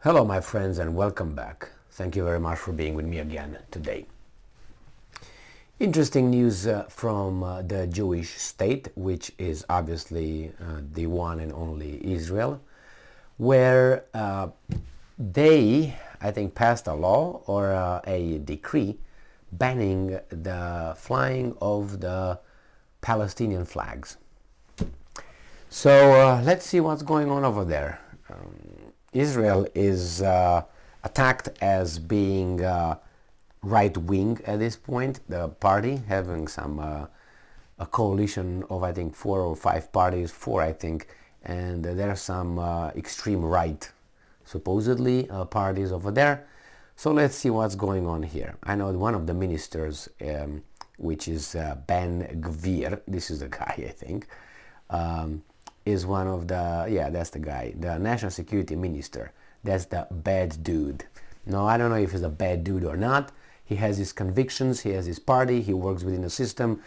Hello my friends and welcome back. Thank you very much for being with me again today. Interesting news from the Jewish state, which is obviously the one and only Israel, where they, I think, passed a law or a decree banning the flying of the Palestinian flags. So let's see what's going on over there. Israel is attacked as being right-wing at this point, the party having some a coalition of I think 4 or 5 parties, 4 I think, and there are some extreme right supposedly parties over there. So let's see what's going on here. I know one of the ministers, which is Ben Gvir, this is the guy I think, is one of the, that's the guy, the national security minister. That's the bad dude. No, I don't know if he's a bad dude or not. He has his convictions, he has his party, he works within the system.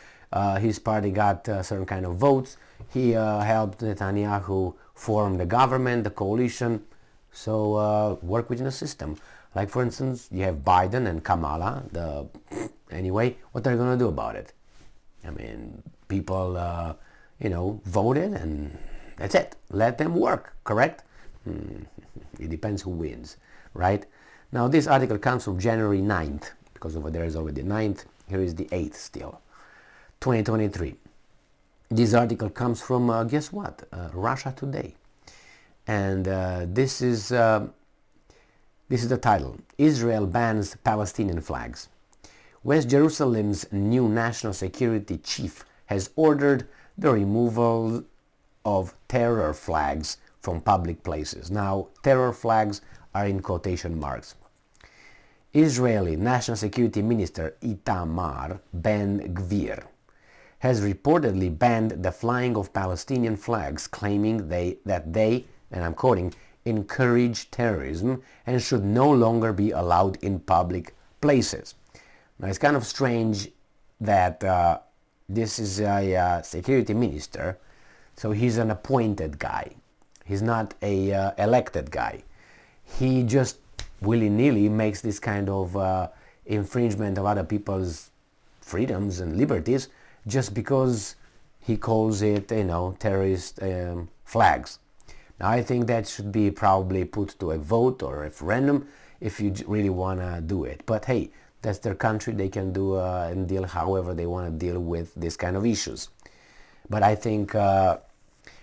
His party got certain kind of votes. He helped Netanyahu form the government, the coalition, so work within the system. Like for instance, you have Biden and Kamala, anyway, what are they going to do about it? I mean, people, voted and that's it. Let them work, correct? It depends who wins, right? Now this article comes from January 9th, because over there is already 9th, here is the 8th still, 2023. This article comes from, guess what? Russia Today. And this is the title, Israel bans Palestinian flags. West Jerusalem's new national security chief has ordered the removal of terror flags from public places. Now, terror flags are in quotation marks. Israeli National Security Minister Itamar Ben-Gvir has reportedly banned the flying of Palestinian flags, claiming that they, and I'm quoting, encourage terrorism and should no longer be allowed in public places. Now, it's kind of strange that this is a security minister, so he's an appointed guy. He's not a elected guy. He just willy-nilly makes this kind of infringement of other people's freedoms and liberties just because he calls it, terrorist flags. Now I think that should be probably put to a vote or a referendum if you really want to do it. But hey, that's their country. They can do and deal however they want to deal with this kind of issues. But I think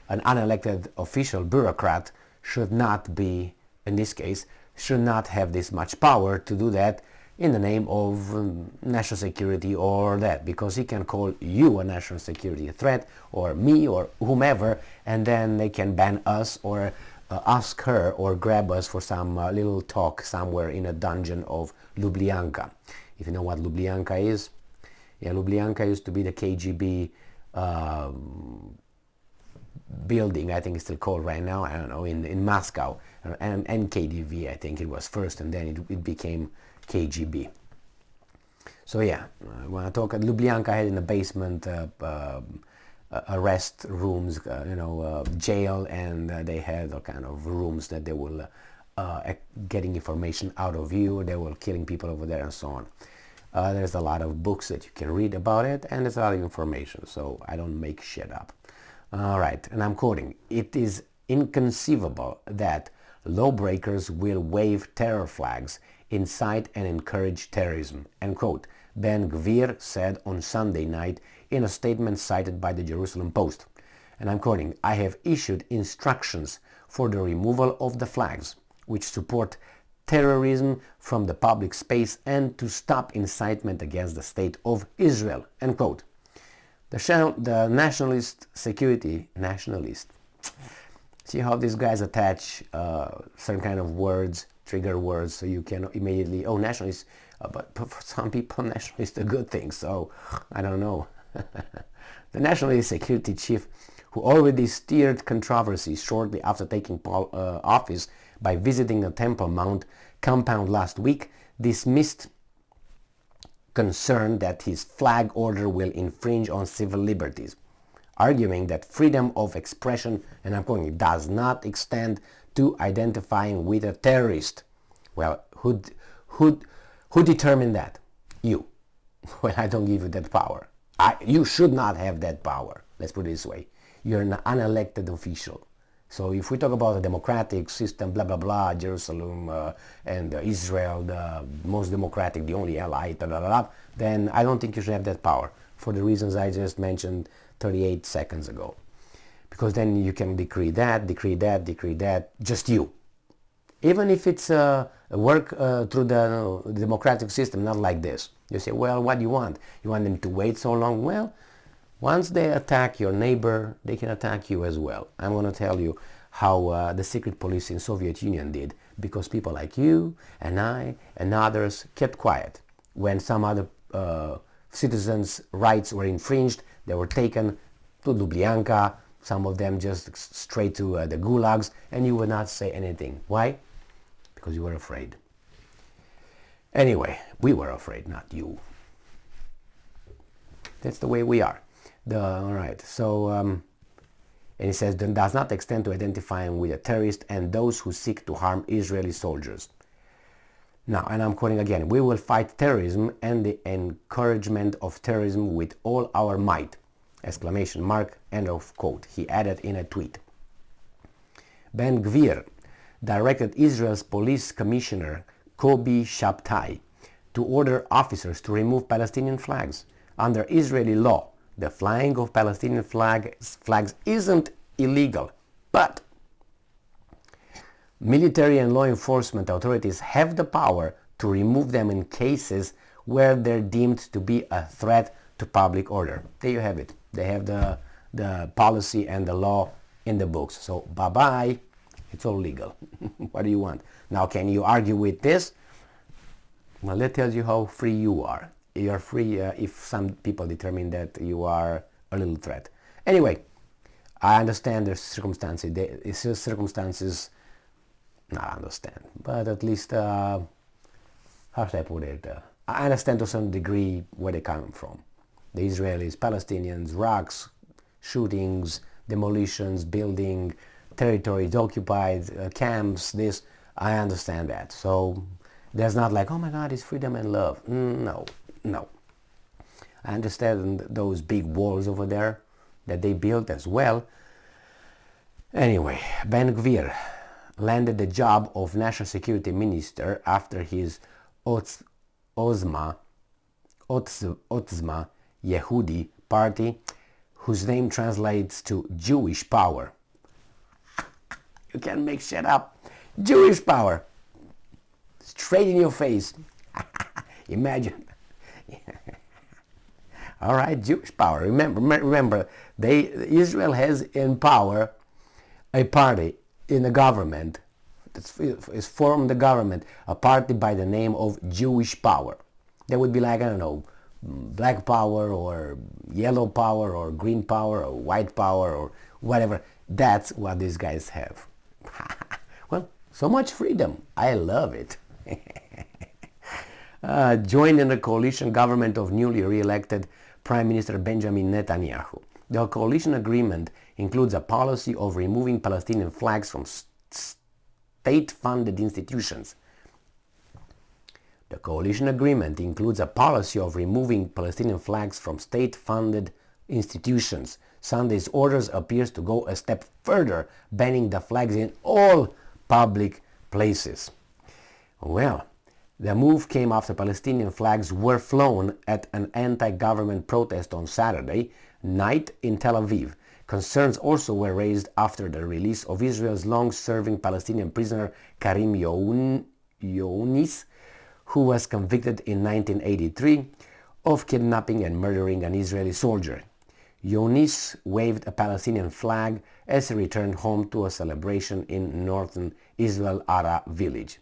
an unelected official bureaucrat should not be, in this case, should not have this much power to do that in the name of national security or that, because he can call you a national security threat or me or whomever, and then they can ban us or ask her or grab us for some little talk somewhere in a dungeon of Lubyanka. If you know what Lubyanka is, yeah, Lubyanka used to be the KGB building, I think it's still called right now, I don't know, in Moscow, and KDV I think it was first, and then it became KGB. So yeah, when I talk, Lubyanka had in the basement arrest rooms, jail, and they had all kind of rooms that they will getting information out of you, they were killing people over there and so on. There's a lot of books that you can read about it, and there's a lot of information, so I don't make shit up. All right, and I'm quoting, "It is inconceivable that lawbreakers will wave terror flags, incite and encourage terrorism," end quote, Ben-Gvir said on Sunday night in a statement cited by the Jerusalem Post. And I'm quoting, "I have issued instructions for the removal of the flags, which support terrorism from the public space and to stop incitement against the state of Israel," end quote. The nationalist, see how these guys attach certain kind of words, trigger words, so you can immediately, nationalist, but for some people nationalist is a good thing, so I don't know. The nationalist security chief, who already stirred controversy shortly after taking office by visiting the Temple Mount compound last week, dismissed concern that his flag order will infringe on civil liberties, arguing that freedom of expression, and I'm quoting, does not extend to identifying with a terrorist. Well, who determined that? You. Well, I don't give you that power. You should not have that power. Let's put it this way. You're an unelected official. So if we talk about a democratic system, blah, blah, blah, Jerusalem and Israel, the most democratic, the only ally, blah, blah, blah, then I don't think you should have that power for the reasons I just mentioned 38 seconds ago. Because then you can decree that, just you. Even if it's work through the democratic system, not like this. You say, well, what do you want? You want them to wait so long? Well, once they attack your neighbor, they can attack you as well. I'm going to tell you how the secret police in Soviet Union did, because people like you and I and others kept quiet. When some other citizens' rights were infringed, they were taken to Lubyanka, some of them just straight to the gulags, and you would not say anything. Why? Because you were afraid. Anyway, we were afraid, not you. That's the way we are. All right, so, and it says, does not extend to identifying with a terrorist and those who seek to harm Israeli soldiers. Now, and I'm quoting again, we will fight terrorism and the encouragement of terrorism with all our might, ! End of quote, he added in a tweet. Ben Gvir directed Israel's police commissioner, Kobi Shabtai, to order officers to remove Palestinian flags. Under Israeli law, the flying of Palestinian flags isn't illegal, but military and law enforcement authorities have the power to remove them in cases where they're deemed to be a threat to public order. There you have it. They have the policy and the law in the books. So bye-bye. It's all legal. What do you want? Now, can you argue with this? Well, that tells you how free you are. You're free if some people determine that you are a little threat. Anyway, I understand there's circumstances. Not understand, but at least, how should I put it? I understand to some degree where they come from. The Israelis, Palestinians, rocks, shootings, demolitions, building, territories occupied, camps, this, I understand that. So there's not like, oh my God, it's freedom and love. No. I understand those big walls over there that they built as well. Anyway, Ben Gvir landed the job of National Security Minister after his Otzma Yehudi party, whose name translates to Jewish power. You can't make shit up. Jewish power. Straight in your face. Imagine. All right, Jewish power. Remember, Israel has in power a party in the government. It's formed the government, a party by the name of Jewish power. That would be like, I don't know, black power or yellow power or green power or white power or whatever. That's what these guys have. Well, so much freedom. I love it. Joined in the coalition government of newly re-elected Prime Minister Benjamin Netanyahu. The coalition agreement includes a policy of removing Palestinian flags from state-funded institutions. The coalition agreement includes a policy of removing Palestinian flags from state-funded institutions. Sunday's orders appears to go a step further, banning the flags in all public places. Well, the move came after Palestinian flags were flown at an anti-government protest on Saturday night in Tel Aviv. Concerns also were raised after the release of Israel's long-serving Palestinian prisoner Karim Younis, who was convicted in 1983 of kidnapping and murdering an Israeli soldier. Younis waved a Palestinian flag as he returned home to a celebration in northern Israel Ara village.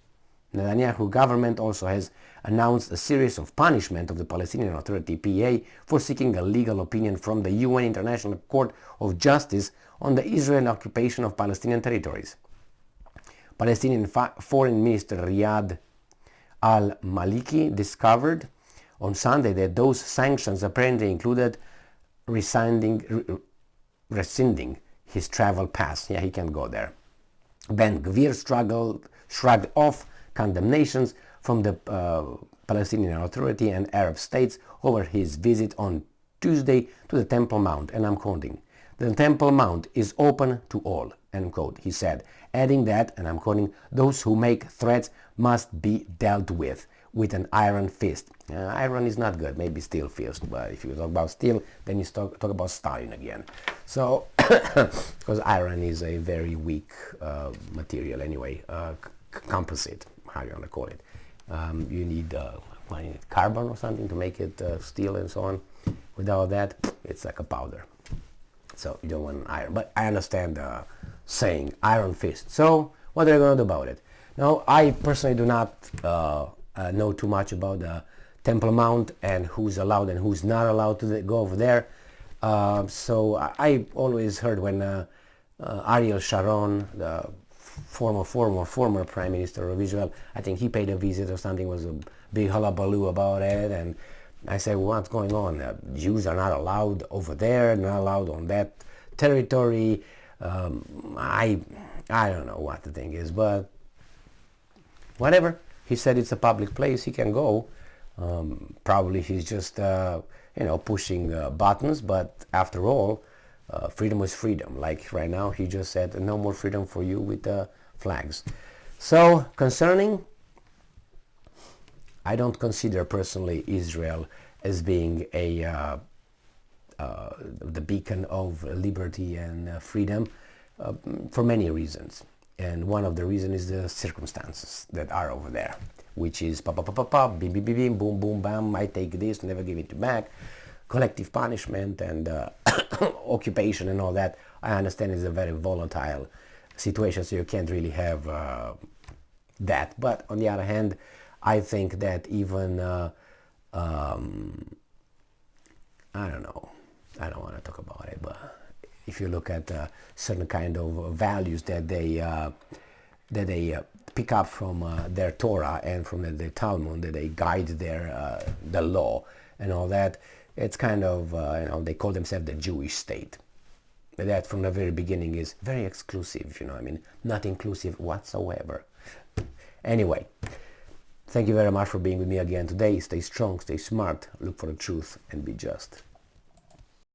Netanyahu government also has announced a series of punishment of the Palestinian Authority PA for seeking a legal opinion from the UN International Court of Justice on the Israeli occupation of Palestinian territories. Palestinian Foreign Minister Riyad al-Maliki discovered on Sunday that those sanctions apparently included rescinding his travel pass. Yeah, he can go there. Ben Gvir shrugged off condemnations from the Palestinian Authority and Arab states over his visit on Tuesday to the Temple Mount, and I'm quoting, "The Temple Mount is open to all," end quote, he said, adding that, and I'm quoting, "those who make threats must be dealt with an iron fist." Iron is not good, maybe steel fist, but if you talk about steel, then you talk about Stalin again. So, because iron is a very weak material anyway, composite, how you want to call it. You need carbon or something to make it steel and so on. Without that, it's like a powder. So you don't want an iron. But I understand the saying, iron fist. So what are they going to do about it? Now, I personally do not know too much about the Temple Mount and who's allowed and who's not allowed to go over there. So I always heard when Ariel Sharon, the former Prime Minister of Israel, I think he paid a visit or something, was a big hullabaloo about it, and I said, what's going on? Jews are not allowed over there, not allowed on that territory. I don't know what the thing is, but whatever. He said it's a public place, he can go. Probably he's just, pushing buttons, but after all, freedom is freedom. Like right now, he just said, no more freedom for you with the flags. So, concerning, I don't consider personally Israel as being the beacon of liberty and freedom for many reasons. And one of the reasons is the circumstances that are over there, which is pop, pop, pop, pop, pop, bim, bim, bim, bim, boom, boom, bam, I take this, never give it back, collective punishment and occupation and all that. I understand it's a very volatile situation, so you can't really have that. But on the other hand, I think that even, I don't know, I don't want to talk about it, but if you look at certain kind of values that they pick up from their Torah and from the Talmud, that they guide their the law and all that, it's kind of they call themselves the Jewish state. That from the very beginning is very exclusive, not inclusive whatsoever. Anyway, thank you very much for being with me again today. Stay strong, stay smart, look for the truth, and be just.